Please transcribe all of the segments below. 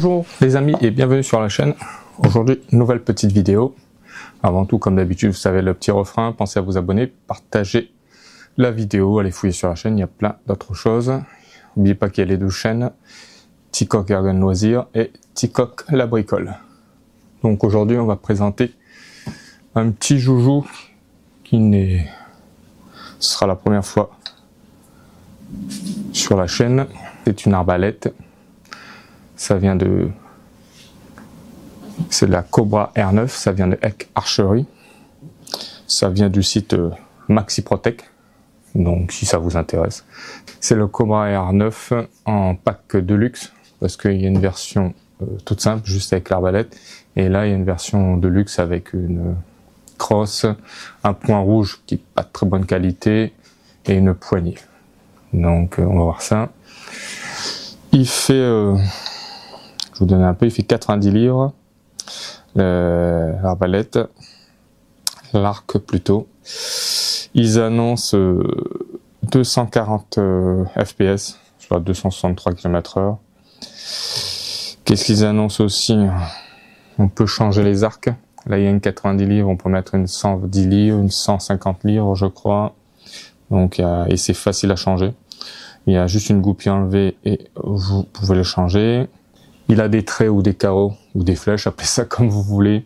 Bonjour les amis et bienvenue sur la chaîne. Aujourd'hui, nouvelle petite vidéo. Avant tout, comme d'habitude, vous savez le petit refrain, pensez à vous abonner, partager la vidéo, allez fouiller sur la chaîne, il y a plein d'autres choses. N'oubliez pas qu'il y a les deux chaînes, Ticoc Ergon Loisirs et Ticoc La Bricole. Donc aujourd'hui, on va présenter un petit joujou qui n'est... Ce sera la première fois sur la chaîne. C'est une arbalète. Ça vient de... C'est de la Cobra R9, ça vient de Heck Archery. Ça vient du site Maxi Protect. Donc si ça vous intéresse. C'est le Cobra R9 en pack de luxe. Parce qu'il y a une version toute simple, juste avec l'arbalète. Et là, il y a une version de luxe avec une crosse, un point rouge qui n'est pas de très bonne qualité et une poignée. Donc on va voir ça. Il fait, je vous donne un peu, il fait 90 livres. L'arbalète, l'arc plutôt. Ils annoncent 240 fps, soit 263 km/h. Qu'est-ce qu'ils annoncent aussi? On peut changer les arcs. Là, il y a une 90 livres, on peut mettre une 110 livres, une 150 livres, je crois. Donc, et c'est facile à changer. Il y a juste une goupille enlevée et vous pouvez le changer. Il a des traits ou des carreaux ou des flèches, appelez ça comme vous voulez,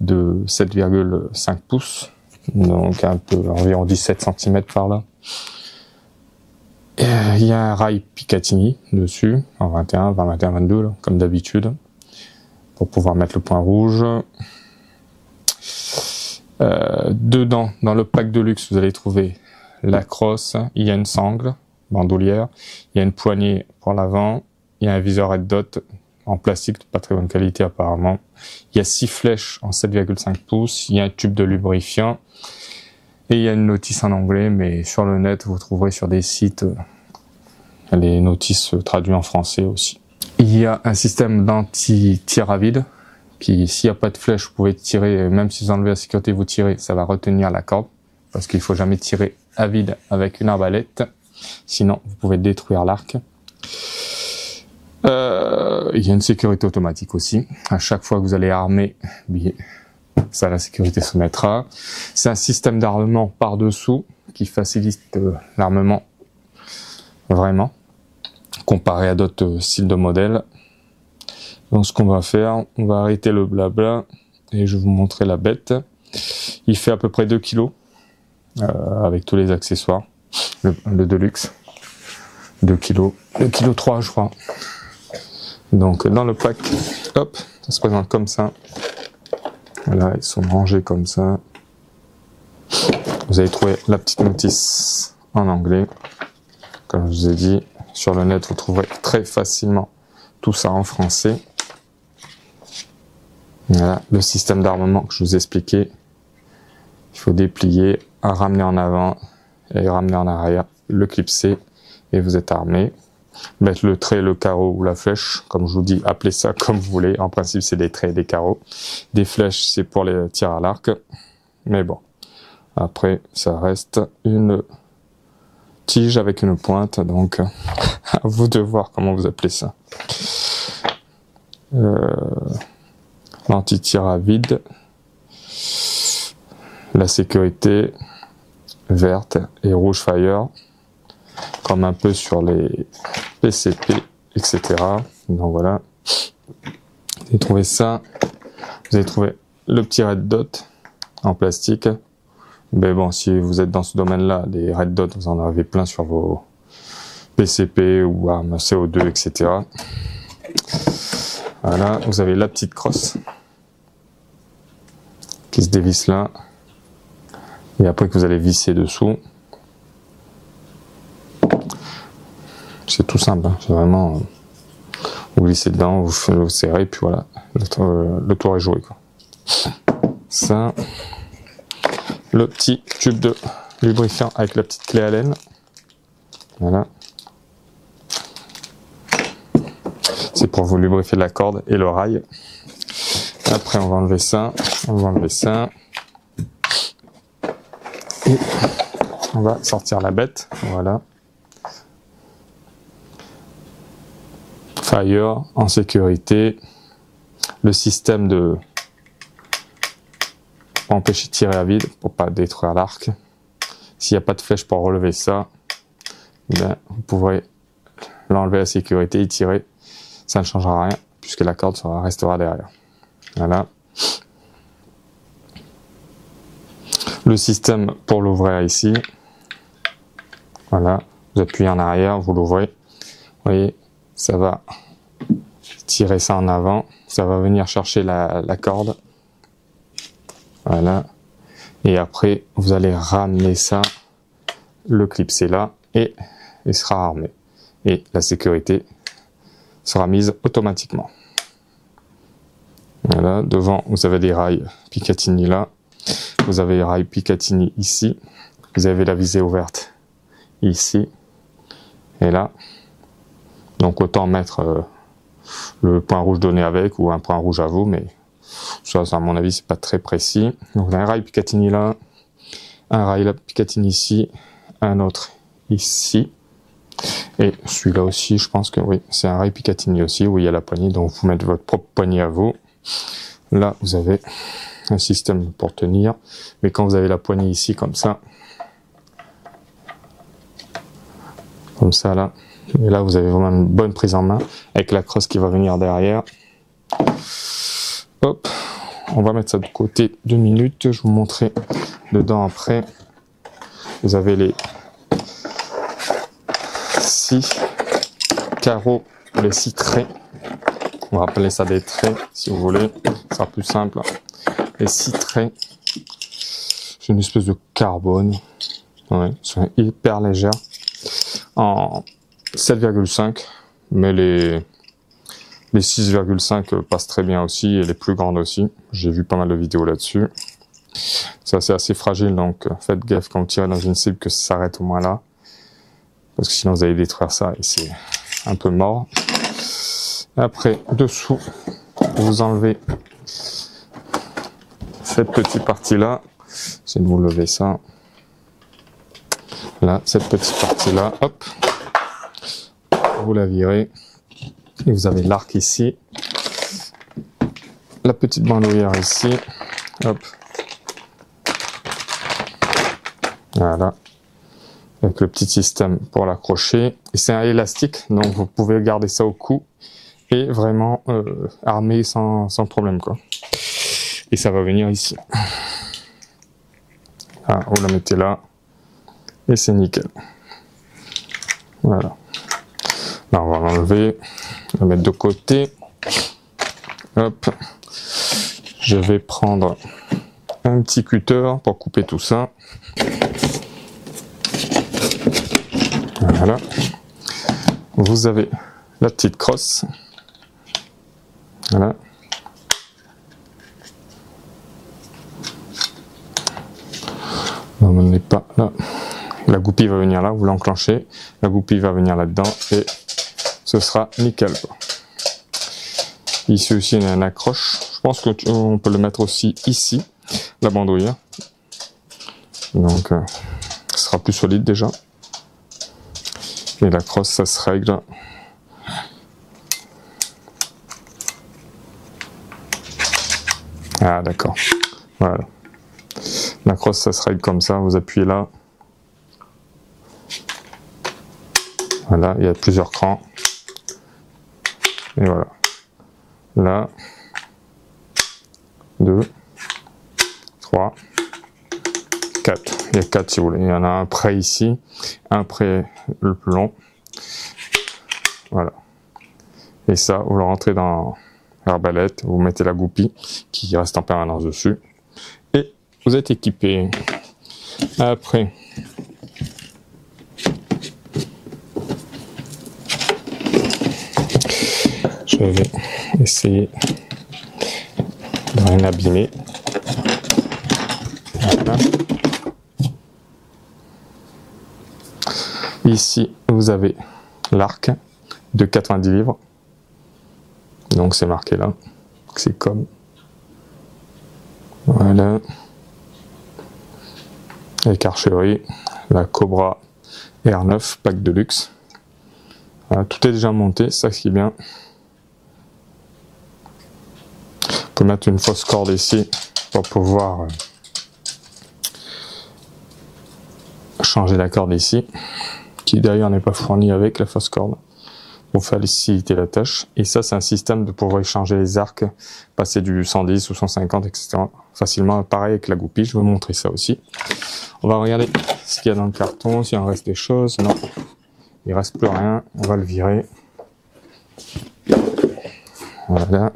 de 7,5 pouces. Donc, un peu, environ 17 cm par là. Et, il y a un rail Picatinny dessus, en 21, 20, 21, 22, là, comme d'habitude, pour pouvoir mettre le point rouge. Dedans, dans le pack de luxe, vous allez trouver la crosse, il y a une sangle, bandoulière, il y a une poignée pour l'avant, il y a un viseur red dot en plastique de pas très bonne qualité apparemment, il y a 6 flèches en 7,5 pouces, il y a un tube de lubrifiant, et il y a une notice en anglais, mais sur le net, vous trouverez sur des sites les notices traduites en français aussi. Il y a un système d'anti-tir à vide, qui, s'il n'y a pas de flèche, vous pouvez tirer, même si vous enlevez la sécurité, vous tirez, ça va retenir la corde, parce qu'il faut jamais tirer à vide avec une arbalète, sinon vous pouvez détruire l'arc. Il y a une sécurité automatique aussi, à chaque fois que vous allez armer, ça la sécurité se mettra. C'est un système d'armement par-dessous, qui facilite l'armement vraiment, comparé à d'autres styles de modèles. Donc ce qu'on va faire, on va arrêter le blabla et je vais vous montrer la bête. Il fait à peu près 2 kg avec tous les accessoires, le Deluxe. 2 kg, 2 kg 3 je crois. Donc dans le pack, hop, ça se présente comme ça. Voilà, ils sont rangés comme ça. Vous allez trouver la petite notice en anglais. Comme je vous ai dit, sur le net, vous trouverez très facilement tout ça en français. Voilà, le système d'armement que je vous ai expliqué. Il faut déplier, ramener en avant et ramener en arrière, le clipser et vous êtes armé. Mettre le trait, le carreau ou la flèche, comme je vous dis, appelez ça comme vous voulez. En principe, c'est des traits et des carreaux. Des flèches, c'est pour les tirs à l'arc. Mais bon, après, ça reste une tige avec une pointe. Donc, à vous de voir comment vous appelez ça. L'anti-tir à vide, la sécurité verte et rouge fire, comme un peu sur les PCP, etc. Donc voilà, vous allez trouver ça, vous allez trouver le petit red dot en plastique. Mais bon, si vous êtes dans ce domaine-là, des red dots, vous en avez plein sur vos PCP ou armes CO2, etc. Voilà, vous avez la petite crosse qui se dévisse là et après que vous allez visser dessous. C'est tout simple, hein. C'est vraiment vous glissez dedans, vous serrez, puis voilà, le tour est joué quoi. Ça, le petit tube de lubrifiant avec la petite clé Allen, voilà. C'est pour vous lubrifier la corde et le rail. Après, on va enlever ça, on va enlever ça. Et on va sortir la bête, voilà. Fire en sécurité, le système de empêcher de tirer à vide pour pas détruire l'arc. S'il n'y a pas de flèche pour relever ça, bien, vous pourrez l'enlever à sécurité et tirer. Ça ne changera rien puisque la corde restera derrière. Voilà. Le système pour l'ouvrir ici. Voilà. Vous appuyez en arrière, vous l'ouvrez. Vous voyez, ça va tirer ça en avant. Ça va venir chercher la corde. Voilà. Et après, vous allez ramener ça, le clipser là, et il sera armé. Et la sécurité sera mise automatiquement. Voilà. Devant, vous avez des rails Picatinny là. Vous avez les rails Picatinny ici. Vous avez la visée ouverte ici. Et là. Donc autant mettre le point rouge donné avec ou un point rouge à vous, mais ça à mon avis c'est pas très précis. Donc on a un rail Picatinny là, un rail là, Picatinny ici, un autre ici, et celui-là aussi je pense que oui, c'est un rail Picatinny aussi où il y a la poignée, donc vous mettez votre propre poignée à vous. Là vous avez un système pour tenir, mais quand vous avez la poignée ici comme ça là, et là vous avez vraiment une bonne prise en main avec la crosse qui va venir derrière. Hop, on va mettre ça de côté 2 minutes, je vous montrerai dedans après. Vous avez les 6 carreaux, les 6 traits, on va appeler ça des traits si vous voulez, ce sera plus simple. Les 6 traits, c'est une espèce de carbone, ouais, sont hyper légères, en 7,5, mais les 6,5 passent très bien aussi, et les plus grandes aussi. J'ai vu pas mal de vidéos là-dessus. C'est assez fragile, donc faites gaffe quand vous tirez dans une cible que ça s'arrête au moins là. Parce que sinon vous allez détruire ça et c'est un peu mort. Après, dessous, vous enlevez cette petite partie-là. C'est de vous lever ça. Là, cette petite partie-là, hop. Vous la virez. Et vous avez l'arc ici. La petite bandoulière ici. Hop. Voilà. Avec le petit système pour l'accrocher. Et c'est un élastique, donc vous pouvez garder ça au cou. Et vraiment armé sans problème, quoi. Et ça va venir ici. Ah, vous la mettez là. Et c'est nickel. Voilà. Là, on va l'enlever. On va mettre de côté. Hop. Je vais prendre un petit cutter pour couper tout ça. Voilà. Vous avez la petite crosse. Voilà. Non, on n'est pas là. La goupille va venir là, vous l'enclenchez. La goupille va venir là-dedans et ce sera nickel, quoi. Ici aussi, il y a une accroche. Je pense qu'on peut le mettre aussi ici, la bandoulière. Donc, ce sera plus solide déjà. Et la crosse, ça se règle. Ah, d'accord. Voilà. La crosse, ça se règle comme ça. Vous appuyez là. Voilà, il y a plusieurs crans. Et voilà. Là. 2. 3. 4. Il y a 4 si vous voulez. Il y en a un près ici. Un près le plus long. Voilà. Et ça, vous le rentrez dans l'arbalète. Vous mettez la goupille qui reste en permanence dessus. Et vous êtes équipé. Après. Je vais essayer de rien abîmer. Voilà. Ici, vous avez l'arc de 90 livres. Donc c'est marqué là. C'est comme. Voilà. Avec archerie, la Cobra R9 pack de luxe. Voilà, tout est déjà monté, c'est ça qui est bien. On peut mettre une fausse corde ici pour pouvoir changer la corde ici, qui d'ailleurs n'est pas fournie avec la fausse corde, pour faciliter la tâche. Et ça, c'est un système de pouvoir changer les arcs, passer du 110 ou 150, etc. facilement. Pareil avec la goupille, je vais vous montrer ça aussi. On va regarder ce qu'il y a dans le carton, s'il en reste des choses. Non, il reste plus rien, on va le virer. Voilà.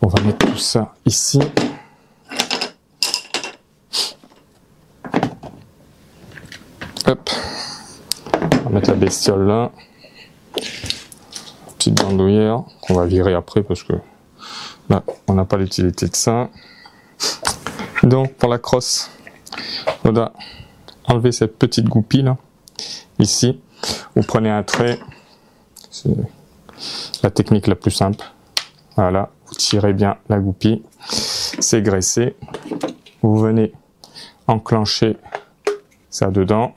On va mettre tout ça ici. Hop. On va mettre la bestiole là. Petite bandoulière qu'on va virer après parce que là, on n'a pas l'utilité de ça. Donc, pour la crosse, on va enlever cette petite goupille là. Ici, vous prenez un trait. C'est la technique la plus simple. Voilà, vous tirez bien la goupille, c'est graissé. Vous venez enclencher ça dedans.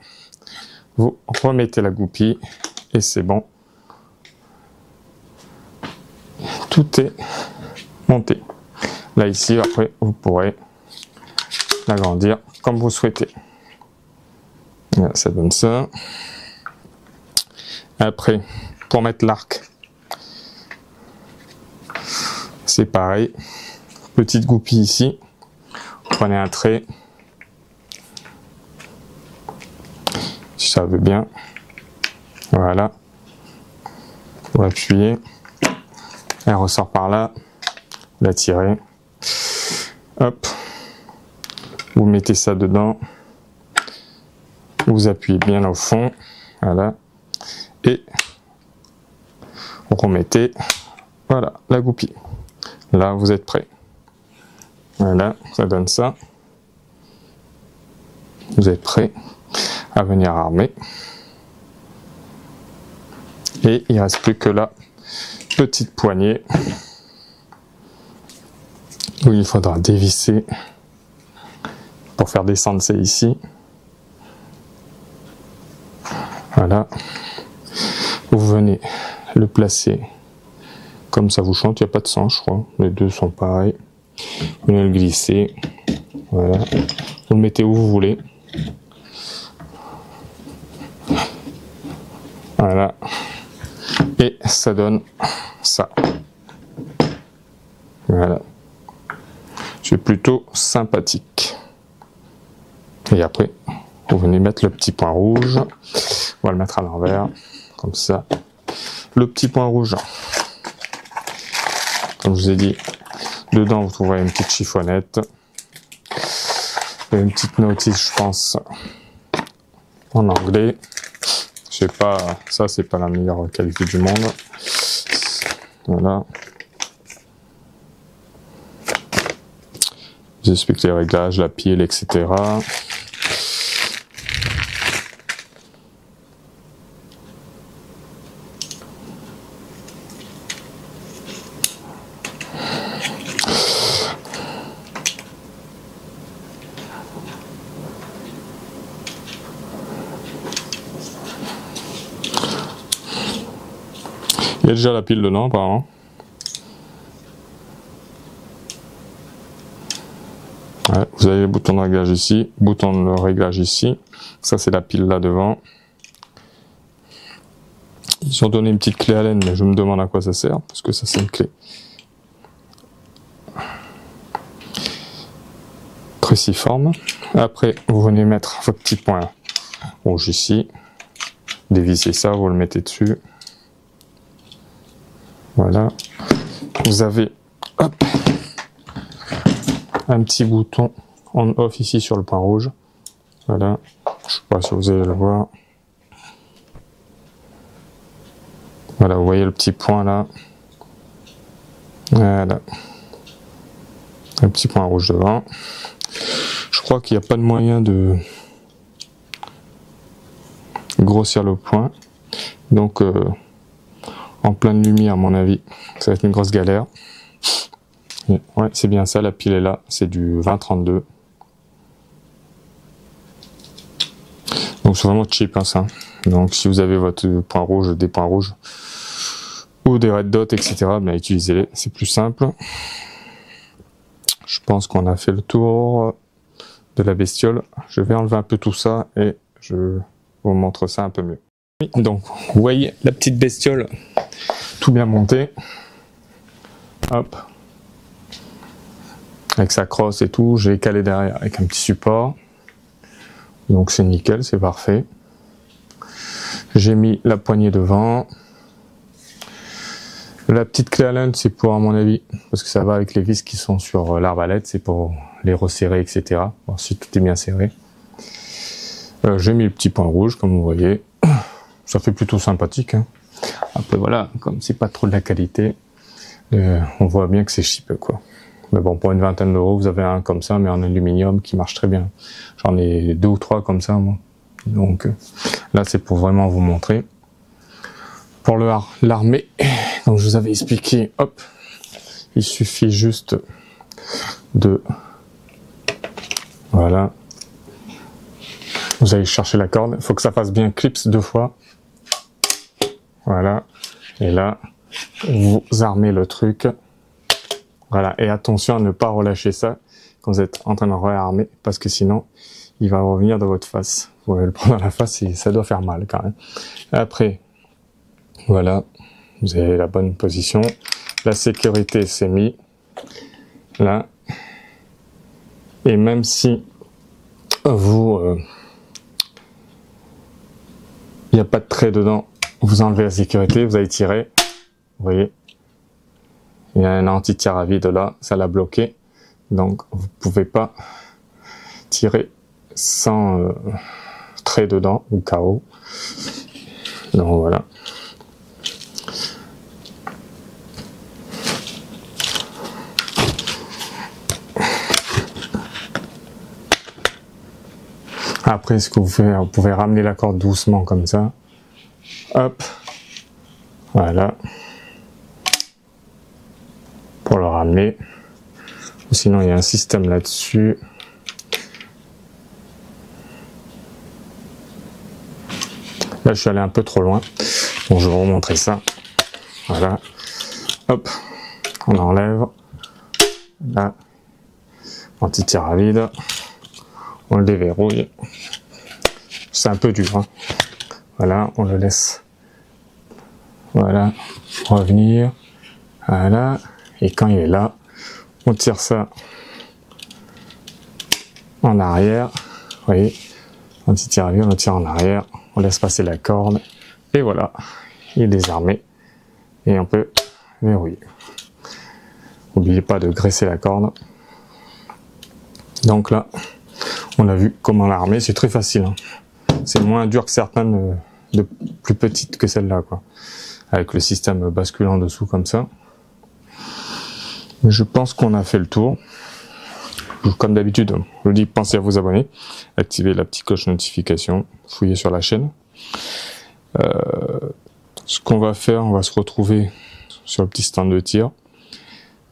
Vous remettez la goupille et c'est bon. Tout est monté. Là, ici, après, vous pourrez l'agrandir comme vous souhaitez. Voilà, ça donne ça. Après, pour mettre l'arc, c'est pareil. Petite goupille ici. Vous prenez un trait. Si ça veut bien. Voilà. Vous appuyez. Elle ressort par là. Vous la tirez. Hop. Vous mettez ça dedans. Vous appuyez bien au fond. Voilà. Et vous remettez, voilà, la goupille. Là, vous êtes prêt. Voilà, ça donne ça. Vous êtes prêt à venir armer. Et il ne reste plus que la petite poignée où il faudra dévisser pour faire descendre ça ici. Voilà. Vous venez le placer comme ça vous chante, il n'y a pas de sens je crois, les deux sont pareils. Vous venez le glisser, voilà. Vous le mettez où vous voulez. Voilà. Et ça donne ça. Voilà. C'est plutôt sympathique. Et après, vous venez mettre le petit point rouge. On va le mettre à l'envers, comme ça. Le petit point rouge, comme je vous ai dit, dedans vous trouverez une petite chiffonnette. Et une petite notice, je pense, en anglais. Je sais pas, ça c'est pas la meilleure qualité du monde. Voilà. Je vous explique les réglages, la pile, etc. Il y a déjà la pile dedans apparemment. Ouais, vous avez le bouton de réglage ici, bouton de réglage ici. Ça c'est la pile là devant. Ils ont donné une petite clé Allen, mais je me demande à quoi ça sert, parce que ça c'est une clé préciforme. Après vous venez mettre votre petit point rouge ici, dévissez ça, vous le mettez dessus. Voilà, vous avez hop, un petit bouton on off ici sur le point rouge. Voilà, je sais pas si vous allez le voir. Voilà, vous voyez le petit point là. Voilà, un petit point rouge devant. Je crois qu'il n'y a pas de moyen de grossir le point, donc en pleine lumière à mon avis ça va être une grosse galère. Ouais, c'est bien ça, la pile est là, c'est du 2032. Donc Donc c'est vraiment cheap hein, ça. Donc si vous avez votre point rouge, des points rouges ou des red dots, etc., ben, utilisez-les, c'est plus simple. Je pense qu'on a fait le tour de la bestiole. Je vais enlever un peu tout ça et je vous montre ça un peu mieux. Donc vous voyez la petite bestiole tout bien montée. Hop. Avec sa crosse et tout, j'ai calé derrière avec un petit support. Donc c'est nickel, c'est parfait. J'ai mis la poignée devant. La petite clé Allen, c'est pour, à mon avis, parce que ça va avec les vis qui sont sur l'arbalète, c'est pour les resserrer, etc. Bon, si tout est bien serré. J'ai mis le petit point rouge, comme vous voyez. Ça fait plutôt sympathique. Hein. Après voilà, comme c'est pas trop de la qualité, on voit bien que c'est cheap, quoi. Mais bon, pour une vingtaine d'euros, vous avez un comme ça, mais en aluminium, qui marche très bien. J'en ai 2 ou 3 comme ça, moi. Donc là, c'est pour vraiment vous montrer. Pour l'armée, comme je vous avais expliqué, hop, il suffit juste de, voilà, vous allez chercher la corde, il faut que ça fasse bien clips 2 fois, voilà, et là, vous armez le truc, voilà, et attention à ne pas relâcher ça quand vous êtes en train de réarmer, parce que sinon, il va revenir dans votre face, vous allez le prendre dans la face et ça doit faire mal quand même. Après, voilà, vous avez la bonne position. La sécurité s'est mise là. Et même si vous, il n'y a pas de trait dedans, vous enlevez la sécurité, vous allez tirer. Vous voyez, il y a un anti-tir à vide là, ça l'a bloqué. Donc vous pouvez pas tirer sans trait dedans ou KO. Donc voilà. Après, ce que vous pouvez ramener la corde doucement comme ça. Hop. Voilà. Pour le ramener. Ou sinon, il y a un système là-dessus. Là, je suis allé un peu trop loin. Bon, je vais vous remontrer ça. Voilà. Hop. On enlève. Là. Anti-tir à vide. On le déverrouille. C'est un peu dur. Hein. Voilà, on le laisse. Voilà, revenir. Voilà. Et quand il est là, on tire ça en arrière. Vous voyez, on tire à vue, on tire en arrière. On laisse passer la corde. Et voilà, il est désarmé. Et on peut verrouiller. N'oubliez pas de graisser la corde. Donc là, on a vu comment l'armer, c'est très facile. Hein. C'est moins dur que certaines de plus petites que celle-là, quoi. Avec le système basculant dessous comme ça. Mais je pense qu'on a fait le tour. Comme d'habitude, je vous dis, pensez à vous abonner, activez la petite cloche notification, fouillez sur la chaîne. Ce qu'on va faire, on va se retrouver sur le petit stand de tir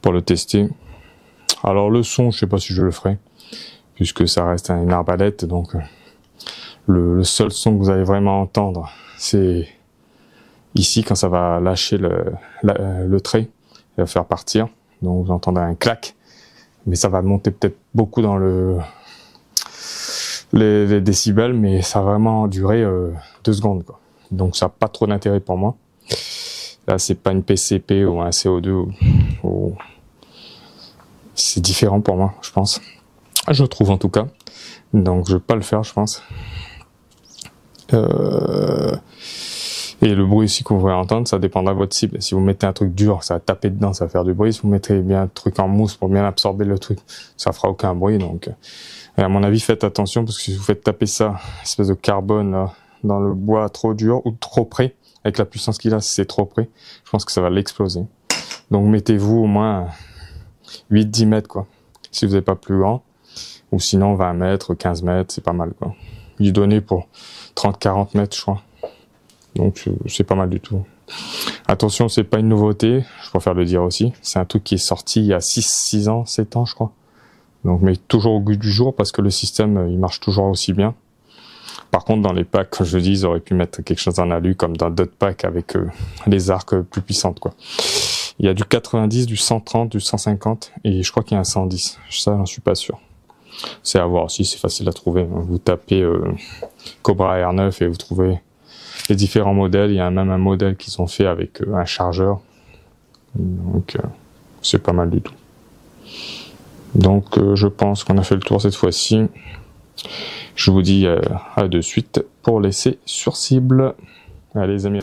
pour le tester. Alors le son, je sais pas si je le ferai, puisque ça reste une arbalète, donc le seul son que vous allez vraiment entendre, c'est ici quand ça va lâcher le trait, il va faire partir, donc vous entendez un clac, mais ça va monter peut-être beaucoup dans les décibels, mais ça va vraiment durer 2 secondes, quoi. Donc ça n'a pas trop d'intérêt pour moi. Là c'est pas une PCP ou un CO2 ou... c'est différent pour moi, je pense. Je trouve en tout cas. Donc je vais pas le faire, je pense. Et le bruit aussi que vous pouvez entendre, ça dépendra de votre cible. Si vous mettez un truc dur, ça va taper dedans, ça va faire du bruit. Si vous mettez bien un truc en mousse pour bien absorber le truc, ça fera aucun bruit. Donc, à mon avis, faites attention parce que si vous faites taper ça, espèce de carbone là, dans le bois trop dur ou trop près, avec la puissance qu'il a, si c'est trop près, je pense que ça va l'exploser. Donc mettez-vous au moins 8-10 mètres, quoi. Si vous n'êtes pas plus grand. Ou sinon 20 mètres, 15 mètres, c'est pas mal, quoi. Il donnait pour 30-40 mètres, je crois. Donc c'est pas mal du tout. Attention, c'est pas une nouveauté, je préfère le dire aussi. C'est un truc qui est sorti il y a 6 ans, 7 ans, je crois. Donc, mais toujours au goût du jour parce que le système, il marche toujours aussi bien. Par contre, dans les packs, comme je dis, ils auraient pu mettre quelque chose en alu, comme dans d'autres packs avec les arcs plus puissantes, quoi. Il y a du 90, du 130, du 150, et je crois qu'il y a un 110. Ça, j'en suis pas sûr. C'est à voir aussi, c'est facile à trouver. Vous tapez Cobra R9 et vous trouvez les différents modèles. Il y a même un modèle qu'ils ont fait avec un chargeur. Donc, c'est pas mal du tout. Donc, je pense qu'on a fait le tour cette fois-ci. Je vous dis à de suite pour laisser sur cible. Allez les amis.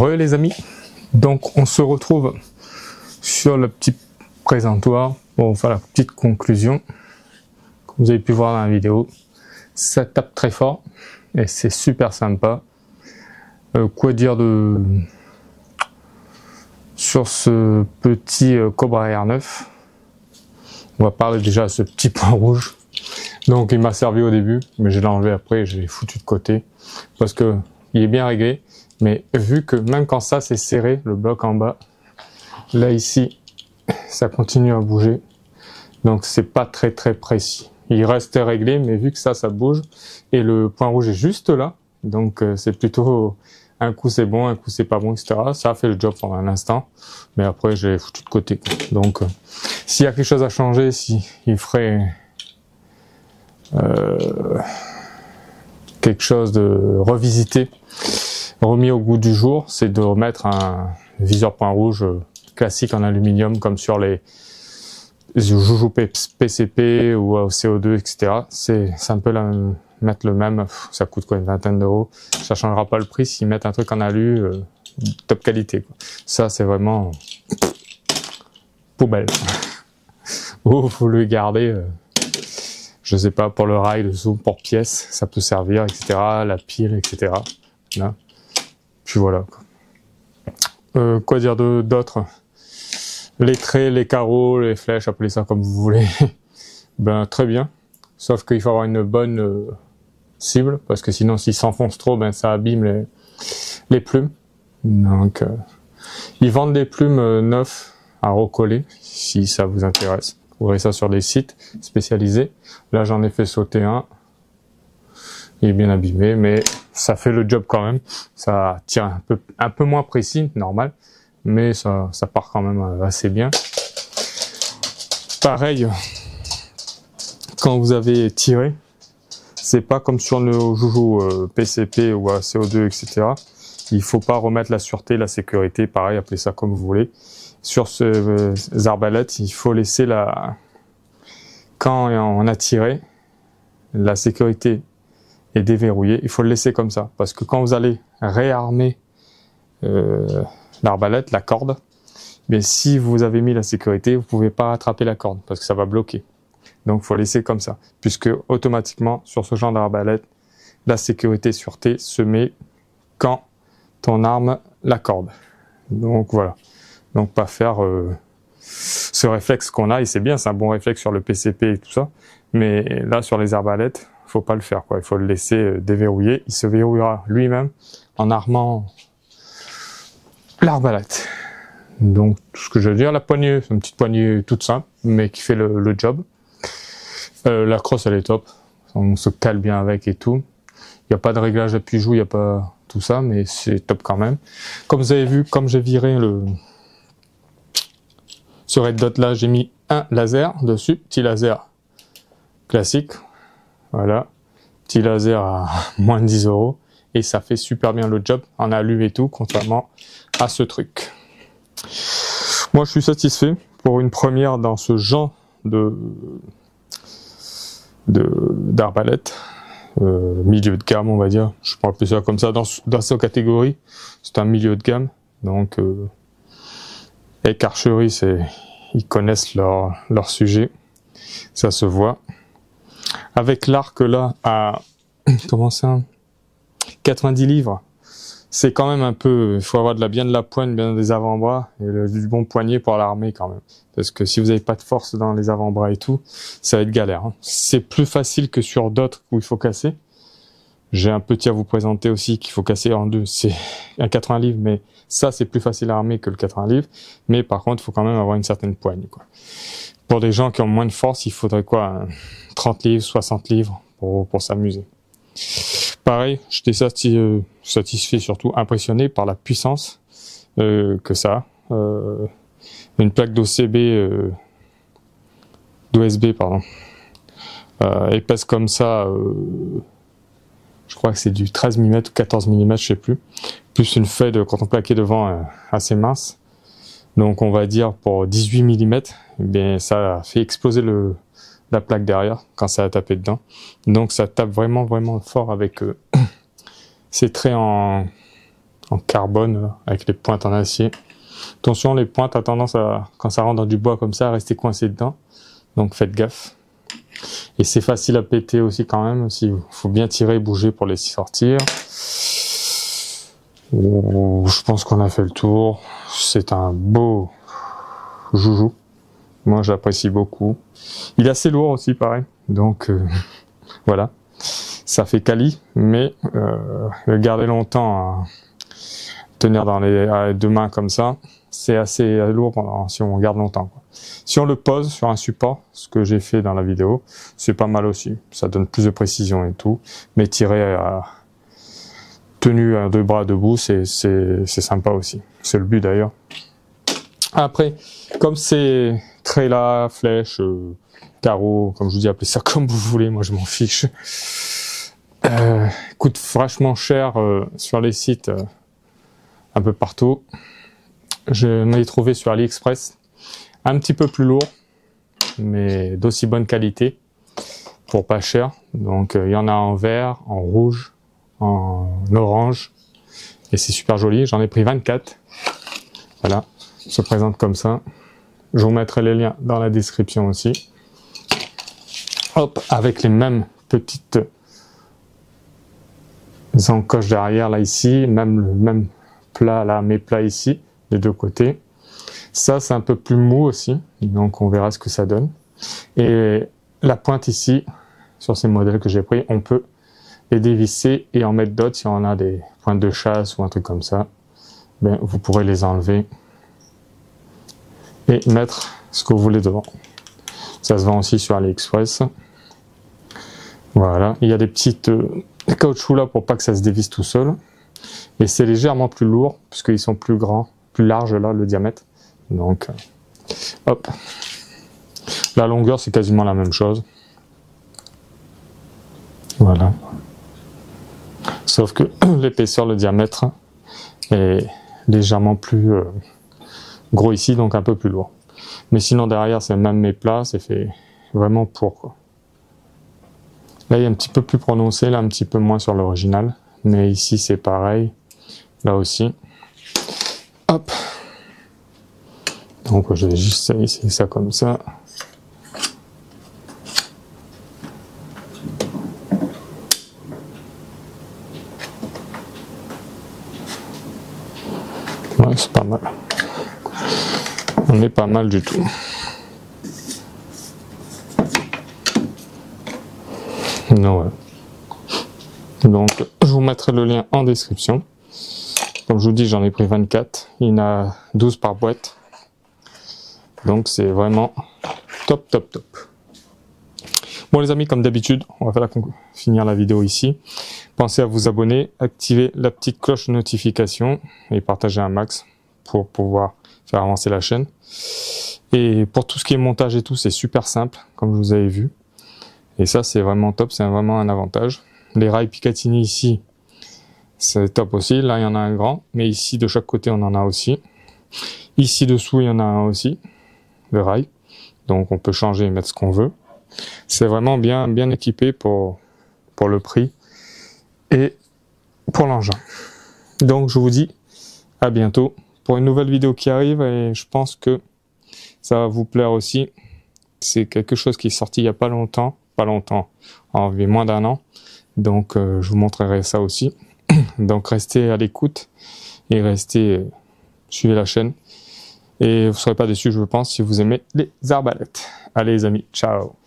Les amis, donc on se retrouve sur le petit présentoir pour faire la petite conclusion. Comme vous avez pu voir dans la vidéo, ça tape très fort et c'est super sympa. Quoi dire de sur ce petit Cobra R9? On va parler déjà de ce petit point rouge. Donc il m'a servi au début, mais je l'ai enlevé après et je l'ai foutu de côté parce que il est bien réglé. Mais vu que même quand ça c'est serré, le bloc en bas, là ici, ça continue à bouger. Donc c'est pas très précis. Il reste réglé, mais vu que ça bouge et le point rouge est juste là, donc c'est plutôt un coup c'est bon, un coup c'est pas bon, etc. Ça a fait le job pendant un instant, mais après je l'ai foutu de côté. Donc s'il y a quelque chose à changer, si il ferait quelque chose de revisité, remis au goût du jour, c'est de remettre un viseur point rouge classique en aluminium comme sur les joujoux PCP ou au CO2, etc. C'est un peu mettre le même, ça coûte quoi, une vingtaine d'euros. Ça changera pas le prix s'ils mettent un truc en alu top qualité, quoi. Ça c'est vraiment poubelle. Ou faut le garder, je sais pas, pour le rail, le zoom, pour pièces, ça peut servir, etc. La pile, etc. Là. Puis voilà. Quoi dire d'autre? Les traits, les carreaux, les flèches, appelez ça comme vous voulez. Ben très bien. Sauf qu'il faut avoir une bonne cible, parce que sinon s'ils s'enfoncent trop, ben ça abîme les plumes. Donc ils vendent des plumes neuves à recoller, si ça vous intéresse. Vous verrez ça sur des sites spécialisés. Là j'en ai fait sauter un. Il est bien abîmé, mais ça fait le job quand même. Ça tire un peu moins précis, normal, mais ça part quand même assez bien. Pareil, quand vous avez tiré, c'est pas comme sur nos joujoux PCP ou à CO2, etc. Il faut pas remettre la sûreté, la sécurité, pareil, appelez ça comme vous voulez. Sur ces arbalètes, il faut laisser quand on a tiré, la sécurité est déverrouillée, il faut le laisser comme ça. Parce que quand vous allez réarmer l'arbalète, la corde, mais si vous avez mis la sécurité, vous pouvez pas attraper la corde parce que ça va bloquer. Donc, il faut laisser comme ça, puisque automatiquement, sur ce genre d'arbalète, la sécurité sûreté se met quand on arme la corde. Donc, voilà. Donc, pas faire ce réflexe qu'on a, et c'est bien, c'est un bon réflexe sur le PCP et tout ça, mais là, sur les arbalètes, faut pas le faire, quoi. Il faut le laisser déverrouiller. Il se verrouillera lui-même en armant l'arbalète. Donc, tout ce que je veux dire, la poignée, c'est une petite poignée toute simple, mais qui fait le job. La crosse, elle est top. On se cale bien avec et tout. Il n'y a pas de réglage appui-joue, il n'y a pas tout ça, mais c'est top quand même. Comme vous avez vu, comme j'ai viré ce red dot là, j'ai mis un laser dessus, petit laser classique. Voilà. Petit laser à moins de 10 €. Et ça fait super bien le job en alu et tout, contrairement à ce truc. Moi, je suis satisfait pour une première dans ce genre d'arbalète, milieu de gamme, on va dire. Je parle plus ça comme ça dans cette catégorie. C'est un milieu de gamme, donc écarcherie, ils connaissent leur sujet, ça se voit. Avec l'arc là à comment ça, 90 livres. C'est quand même un peu, il faut avoir bien de la poigne, bien des avant-bras et du bon poignet pour l'armer quand même. Parce que si vous n'avez pas de force dans les avant-bras et tout, ça va être galère. Hein. C'est plus facile que sur d'autres où il faut casser. J'ai un petit à vous présenter aussi qu'il faut casser en deux. C'est un 80 livres, mais ça c'est plus facile à armer que le 80 livres. Mais par contre, il faut quand même avoir une certaine poigne, quoi. Pour des gens qui ont moins de force, il faudrait quoi, 30 livres, 60 livres pour s'amuser. Pareil, j'étais satisfait, surtout impressionné par la puissance que ça a. Une plaque d'OCB, d'OSB, pardon, épaisse comme ça, je crois que c'est du 13 mm ou 14 mm, je sais plus, plus une feuille de coton plaqué devant assez mince. Donc on va dire pour 18 mm, eh bien, ça fait exploser la plaque derrière quand ça a tapé dedans. Donc ça tape vraiment fort avec ces traits en en carbone avec les pointes en acier. Attention, les pointes a tendance à, quand ça rentre dans du bois comme ça, à rester coincé dedans. Donc faites gaffe. Et c'est facile à péter aussi quand même. Il faut bien tirer et bouger pour les sortir. Je pense qu'on a fait le tour. C'est un beau joujou. Moi j'apprécie beaucoup. Il est assez lourd aussi pareil. Donc voilà. Ça fait quali, mais le garder longtemps, tenir dans les deux mains comme ça, c'est assez lourd si on garde longtemps, quoi. Si on le pose sur un support, ce que j'ai fait dans la vidéo, c'est pas mal aussi. Ça donne plus de précision et tout. Mais tirer tenu à deux bras debout, c'est sympa aussi. C'est le but d'ailleurs. Après, comme c'est tréla, flèche, carreau, comme je vous dis, appelez ça comme vous voulez, moi je m'en fiche. Coûte vachement cher sur les sites un peu partout. Je m'en ai trouvé sur AliExpress, un petit peu plus lourd, mais d'aussi bonne qualité, pour pas cher. Donc il y en a en vert, en rouge, en orange, et c'est super joli. J'en ai pris 24. Voilà, ça se présente comme ça. Je vous mettrai les liens dans la description aussi. Hop, avec les mêmes petites encoches derrière là ici, même le même plat là, mes plats ici, des deux côtés. Ça c'est un peu plus mou aussi, donc on verra ce que ça donne. Et la pointe ici, sur ces modèles que j'ai pris, on peut les dévisser et en mettre d'autres si on a des pointes de chasse ou un truc comme ça. Ben, vous pourrez les enlever et mettre ce que vous voulez devant. Ça se vend aussi sur AliExpress. Voilà, il y a des petites caoutchoucs là pour pas que ça se dévisse tout seul. Et c'est légèrement plus lourd puisqu'ils sont plus grands, plus larges là, le diamètre. Donc, hop. La longueur c'est quasiment la même chose. Voilà. Sauf que l'épaisseur, le diamètre est légèrement plus gros ici, donc un peu plus lourd. Mais sinon derrière c'est même mes plats, c'est fait vraiment pour quoi. Là il est un petit peu plus prononcé, là un petit peu moins sur l'original. Mais ici c'est pareil, là aussi. Hop. Donc je vais juste essayer ça comme ça. Ouais, c'est pas mal. On est pas mal du tout. Non, ouais. Donc, je vous mettrai le lien en description. Comme je vous dis, j'en ai pris 24. Il y en a 12 par boîte. Donc, c'est vraiment top, top, top. Bon, les amis, comme d'habitude, on va finir la vidéo ici. Pensez à vous abonner, activer la petite cloche de notification et partager un max pour pouvoir faire avancer la chaîne. Et pour tout ce qui est montage et tout, c'est super simple, comme vous avez vu. Et ça, c'est vraiment top, c'est vraiment un avantage. Les rails Picatinny ici, c'est top aussi. Là, il y en a un grand, mais ici, de chaque côté, on en a aussi. Ici, dessous, il y en a un aussi, le rail. Donc, on peut changer et mettre ce qu'on veut. C'est vraiment bien équipé pour le prix et pour l'engin. Donc, je vous dis à bientôt pour une nouvelle vidéo qui arrive et je pense que ça va vous plaire aussi. C'est quelque chose qui est sorti il n'y a pas longtemps, en moins d'un an. Donc, je vous montrerai ça aussi. Donc, restez à l'écoute et suivez la chaîne. Et vous ne serez pas déçus, je pense, si vous aimez les arbalètes. Allez, les amis, ciao!